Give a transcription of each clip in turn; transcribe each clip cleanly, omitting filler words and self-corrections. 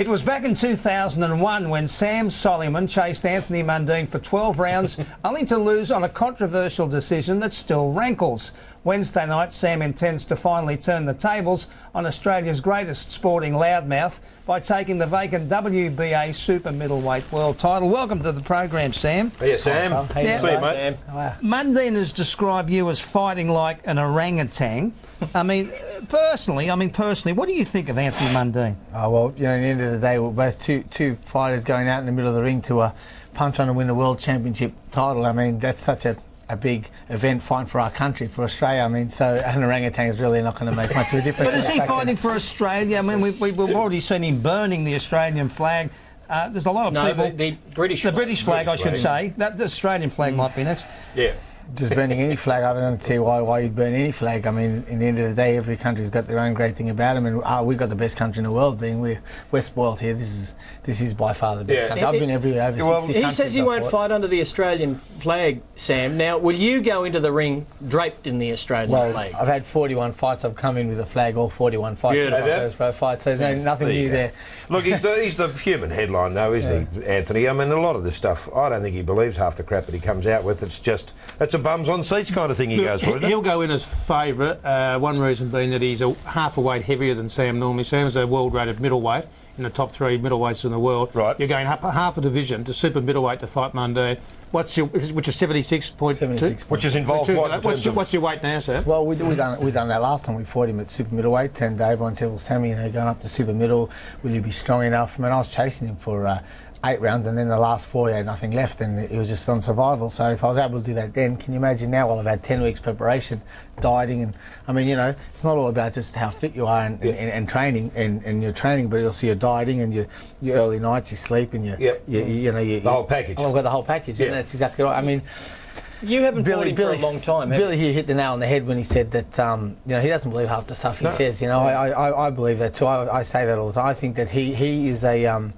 It was back in 2001 when Sam Soliman chased Anthony Mundine for 12 rounds, only to lose on a controversial decision that still rankles. Wednesday night, Sam intends to finally turn the tables on Australia's greatest sporting loudmouth by taking the vacant WBA super middleweight world title. Welcome to the program, Sam. Yeah, Sam. How you See you, mate. Mundine has described you as fighting like an orangutan. I mean, personally, what do you think of Anthony Mundine? Oh, well, you know, at the end of the day, we're both two fighters going out in the middle of the ring to punch on and win a world championship title. I mean, that's such a big event fighting for our country, for Australia. I mean, so an orangutan is really not going to make much of a difference. But is he fighting for Australia? I mean, we've already seen him burning the Australian flag. There's a lot of people... The British flag. The British flag, I should say. The Australian flag might be next. Yeah. Just burning any flag, I don't see why you'd burn any flag. I mean, in the end of the day, every country's got their own great thing about them, and we've got the best country in the world. Being we're spoiled here. This is by far the best country. I've been everywhere over 60 countries. He says he won't fight under the Australian flag, Sam. Now, will you go into the ring draped in the Australian flag? I've had 41 fights. I've come in with a flag all 41 fights. Yeah, my first pro fight, so there's nothing new there. Look, he's the human headline, though, isn't he, Anthony? I mean, a lot of this stuff, I don't think he believes half the crap that he comes out with. It's a bums on seats kind of thing he goes for, isn't it? He'll go in as favourite, one reason being that he's half a weight heavier than Sam normally. Sam's a world-rated middleweight, in the top 3 middleweights in the world. Right. You're going up half a division to super middleweight to fight Mundine. Which is 76.2? 76. Which is involved What's your weight now, sir? Well, we done that last time. We fought him at super middleweight, and everyone tells Sammy, going up to super middle, will you be strong enough? I mean, I was chasing him for 8 rounds, and then the last 4 he had nothing left, and it was just on survival. So if I was able to do that then, can you imagine now? Well, I've had 10 weeks preparation, dieting, and I mean, it's not all about just how fit you are and training and your training, but also your dieting and your early nights, your sleep, and the whole package. I've got the whole package. Yeah, that's exactly right. I mean, you haven't fought him for a long time. Billy here hit the nail on the head when he said that he doesn't believe half the stuff he says. I believe that too. I say that all the time. I think that he is a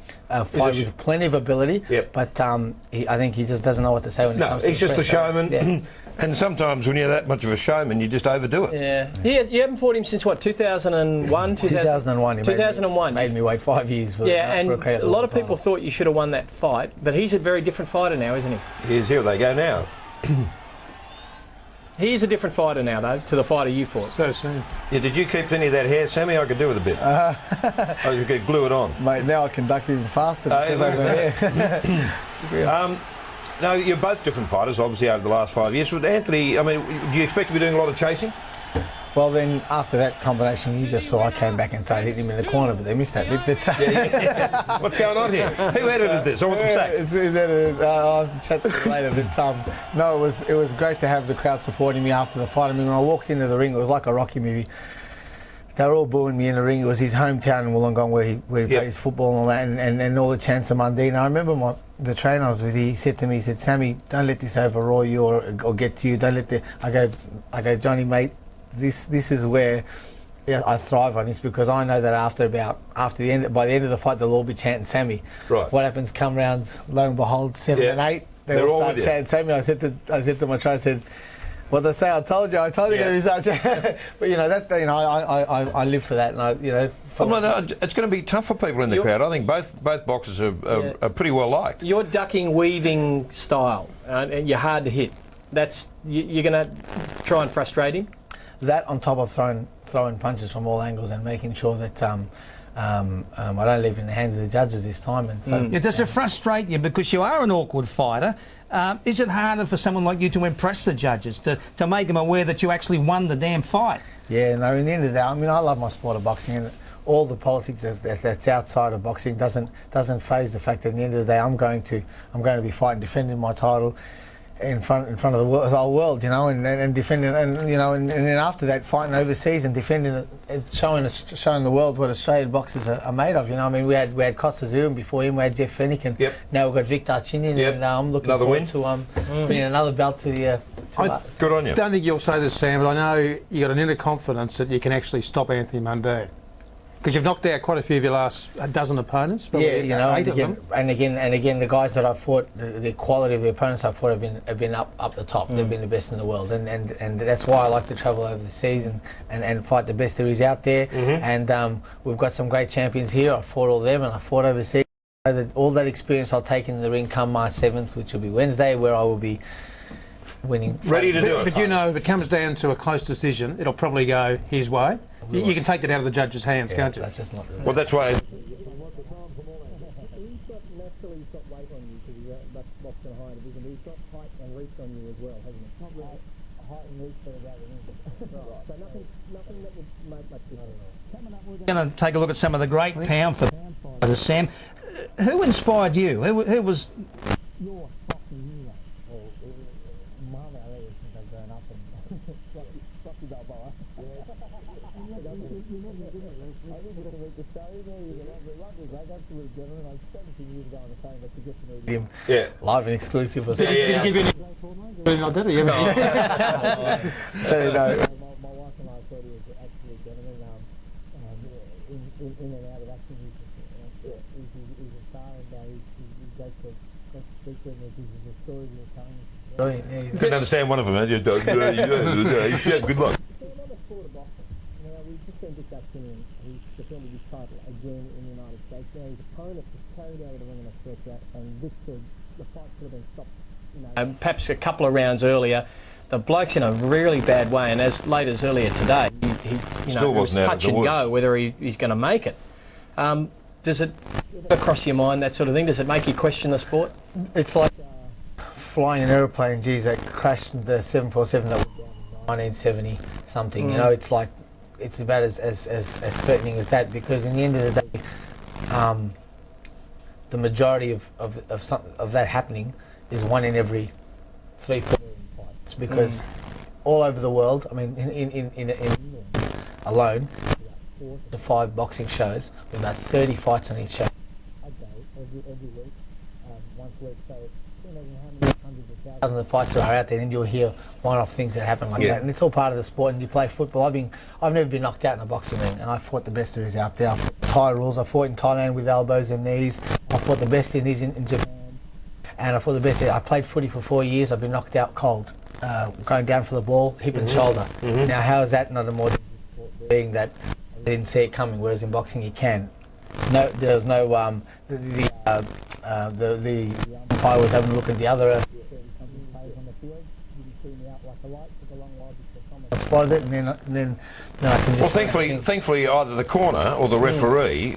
fighter with plenty of ability, but I think he just doesn't know what to say when it comes to he's just a showman. Yeah. And sometimes when you're that much of a showman, you just overdo it. Yeah. You haven't fought him since what, 2001? 2001. 2001. Made me wait 5 years for and for a lot of people thought you should have won that fight, but he's a very different fighter now, isn't he? Here they go now. He's a different fighter now, though, to the fighter you fought. So soon. Yeah, did you keep any of that hair, Sammy? I could do with a bit. You could glue it on. Mate, now I conduct even faster because of the hair. No, you're both different fighters, obviously, over the last 5 years. With Anthony, I mean, do you expect to be doing a lot of chasing? Well, then, after that combination you just saw, I came back and started hitting him in the corner, but they missed that bit. But, What's going on here? Who edited this? I want them sacked. It's edited. I'll chat to you later. But no, it was great to have the crowd supporting me after the fight. I mean, when I walked into the ring, it was like a Rocky movie. They were all booing me in the ring. It was his hometown in Wollongong where he plays football and all that, and all the chants of Mundine. I remember the trainer I was with, he said to me, Sammy, don't let this overraw you or get to you. Don't let I go, Johnny, mate, this is where I thrive on this, because I know that by the end of the fight, they'll all be chanting Sammy. Right. What happens come rounds, lo and behold, 7 and 8, they'll all start chanting Sammy. I said to my trainer, I said, what they say, I told you to be such. But I live for that, and it's going to be tough for people in the crowd. I think both boxers are pretty well liked. Your ducking, weaving style, and you're hard to hit. You're going to try and frustrate him. That on top of throwing punches from all angles and making sure that I don't leave it in the hands of the judges this time. And so, does it frustrate you because you are an awkward fighter? Is it harder for someone like you to impress the judges, to make them aware that you actually won the damn fight? Yeah, no, in the end of the day, I mean, I love my sport of boxing, and all the politics that's outside of boxing doesn't faze the fact that at the end of the day I'm going to be fighting, defending my title in front of the whole world, and defending, and then after that, fighting overseas and defending it, and showing the world what Australian boxers are made of. I mean, we had Costa Zoom before him, we had Jeff Fennick, and now we've got Victor Chinian, and I'm looking forward to bringing another belt to the. Good on you. I don't think you'll say this, Sam, but I know you got an inner confidence that you can actually stop Anthony Mundine. Because you've knocked out quite a few of your last dozen opponents. Yeah, probably you know, eight of them. and again, the guys that I fought, the quality of the opponents I fought have been up the top. They've been the best in the world, and that's why I like to travel overseas and fight the best there is out there. And we've got some great champions here. I fought all them, and I fought overseas. All that experience I'll take in the ring come March 7th, which will be Wednesday, where I will be winning. Ready to do it. But you know, if it comes down to a close decision, it'll probably go his way. You can take that out of the judge's hands, can't you? That's just not. Well, that's why. We're going to take a look at some of the great pound for fighters, Sam. Who inspired you? Who was... Your boxing hero. Mum, I really since I've grown up and Rocky Balboa. You never read the story there. He's a lovely bloke, absolute gentleman. I was 17 years ago on the phone, but to get to meet him. Yeah. Live and exclusive or something. Yeah. Give you any... like that, or you haven't? My wife and I thought he was an absolute gentleman. In and out of action, he's a star, and he's great to speak to him. His stories he was telling us. Brilliant, yeah. Couldn't understand one of them. You said good luck. Another sport of boxing. Now, we've just seen Dick Atkins. He's defended his title again in the United States. Now, his opponent was carried out of the ring in a stretcher, and the fight could have been stopped. Perhaps a couple of rounds earlier, the bloke's in a really bad way, and as late as earlier today, he Still it was wasn't out of touch the and woods. go whether he's going to make it. Does it ever cross your mind, that sort of thing? Does it make you question the sport? It's like flying an aeroplane. Geez, that crashed in the 747 that was down in 1970 something. You know, it's like it's about as threatening as that, because in the end of the day, the majority of that happening is 1 in every 3-4 fights, because all over the world, I mean, in England alone, 4 to 5 boxing shows, with about 30 fights on each show. Every week, once a week. So, you know how many hundreds of Thousands of fights that are out there, and then you'll hear one-off things that happen like that, and it's all part of the sport. And you play football. I've never been knocked out in a boxing ring, and I fought the best there is out there. I fought Thai rules. I fought in Thailand with elbows and knees. I fought the best in these in Japan, and I fought the best there. I played footy for 4 years. I've been knocked out cold, going down for the ball, hip and shoulder. Now, how is that not a more sport, being that I didn't see it coming? Whereas in boxing, you can. No, there was no the umpire was having a look at the other. I spotted it, and then I can just. Well, thankfully, either the corner or the referee.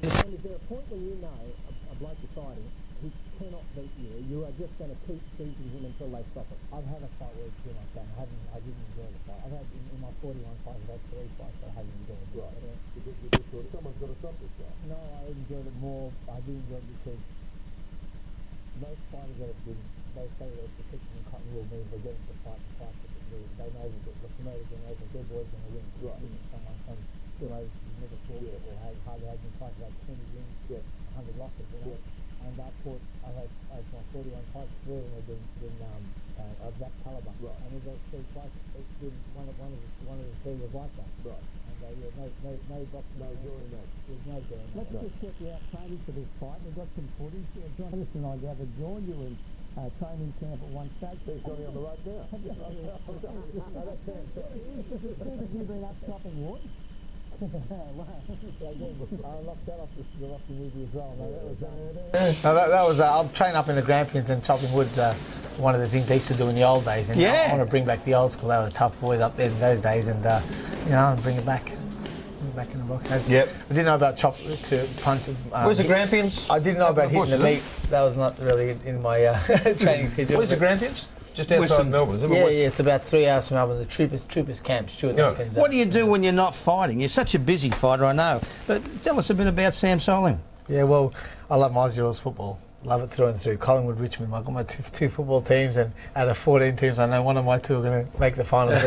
Is there a point when you know a bloke you're fighting, he cannot beat you? You are just going to keep beating him until they stop it. I've had a fight where it's been like that. I didn't enjoy the fight. I've had in my 41 fights, I've had 3 fights that I haven't enjoyed. Right. Someone's got to stop this guy. No, I enjoyed it more. I did enjoy it because most fighters that have been, they say they're protecting and cutting rule means they're getting to fight. They know that the promoters and they think their boy's going to win. Right. Someone from who's never fought it or hardly had been fighting like 20 wins, 100 losses, And I fought, I've had my 41 fights, 3 of them have been of that calibre. Right. And in those 3 fights, it's been one of the 3 was like that. Right. And no boxing. No drawing that. There's no drawing. Let's just check you out training for this fight. We've got some footage. John Anderson and I gathered joined you in training camp at one stage. He's got me on the road now. You've been up chopping wood. I locked that off the Rocky movie as well. That was I'll train up in the Grampians, and chopping wood's one of the things they used to do in the old days. And I want to bring back the old school. They were the tough boys up there in those days, and I want to bring it back. Back in the box. Yep. I didn't know about chop to punch. Where's the Grampians? I didn't know about hitting the meat. That was not really in my training schedule. Where's the Grampians? Just outside Melbourne. Yeah, it's about 3 hours from Melbourne. The troopers camp. Stuart. What do you do when you're not fighting? You're such a busy fighter, I know. But tell us a bit about Sam Soliman. Yeah, well, I love my Aussie rules football. Love it through and through. Collingwood, Richmond. I've got my two football teams, and out of 14 teams, I know one of my two are going to make the finals.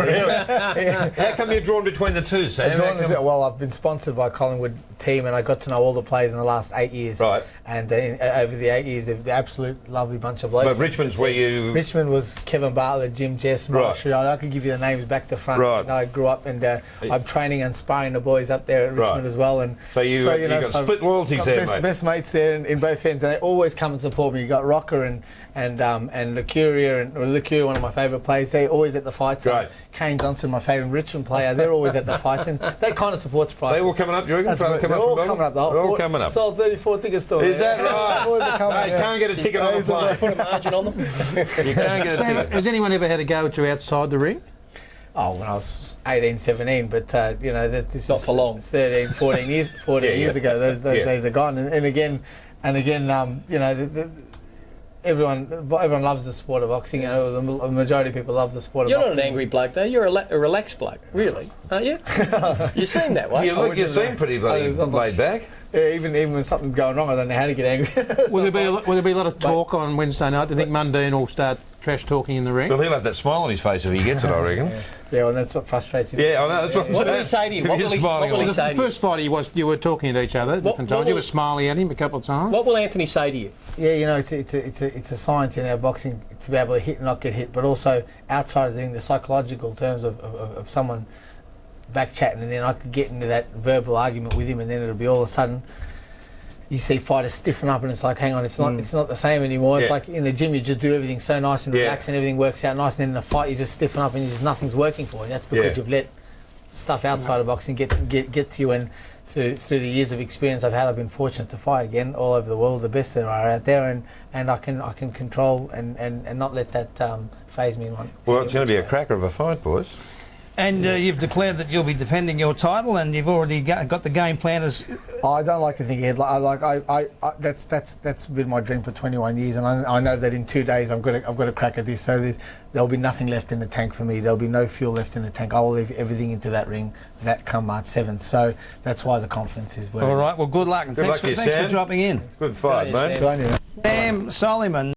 How come you're drawn between the two, Sam? Well, I've been sponsored by Collingwood team, and I got to know all the players in the last 8 years. Right. And over the 8 years, they're the absolute lovely bunch of blokes. But Richmond's where you... Richmond was Kevin Bartlett, Jim Jess, Right. I could give you the names back to front. Right. And I grew up, and I'm training and sparring the boys up there at Richmond as well. And So you got split loyalties there, mate. Best mates there in both ends, and they always come and support me. You got Rocker and Lucuria, Lucuria, one of my favourite players. They're always at the fights. Right. Kane Johnson, my favourite Richmond player. They're always at the fights, and that kind of supports prices. They all coming up, do you reckon? They're all coming up. They're all coming up. Sold 34 tickets to Is that right? Boys are coming, Hey, can't get a ticket on the plane. Put a margin on them. You can't get a Sam, ticket. has anyone ever had a go at you outside the ring? Oh, when I was 18, 17, but this Not is for long. 13, 14 years, 14 years ago. Those days are gone, and again, everyone loves the sport of boxing. The majority of people love the sport of You're boxing. not an angry bloke, though. You're a relaxed bloke, really, aren't you? You seem that way. You seem pretty laid back. Yeah, even when something's going wrong, I don't know how to get angry. Will there be a lot of talk on Wednesday night? Do you think Mundine will start trash talking in the ring? Well, he'll have that smile on his face if he gets it, I reckon. Yeah, well, that's what frustrates you. Yeah, I know, that's what I'm What will saying. he say to you? What will he The say to you? first fight you were talking to each other at different times. You were smiling at him a couple of times. What will Anthony say to you? Yeah, it's a science in our boxing to be able to hit and not get hit, but also outside of the ring, the psychological terms of someone back chatting, and then I could get into that verbal argument with him, and then it'll be all of a sudden you see fighters stiffen up, and it's like, hang on, it's not the same anymore. It's like in the gym, you just do everything so nice and relaxed, and everything works out nice, and then in the fight, you just stiffen up, and nothing's working for you. That's because you've let stuff outside of boxing get to you, and through the years of experience I've had, I've been fortunate to fight again all over the world, the best there are out there, and I can control and not let that phase me. Well, it's going to be a cracker of a fight, boys. And you've declared that you'll be defending your title, and you've already got the game plan as... I don't like to think ahead. That's been my dream for 21 years, and I know that in 2 days I've got a crack at this. So there'll be nothing left in the tank for me. There'll be no fuel left in the tank. I will leave everything into that ring that come March 7th. So that's why the confidence is where. All right. Well, good luck, and thanks for dropping in. Good fight, mate. Good on you, mate. Sam Soliman.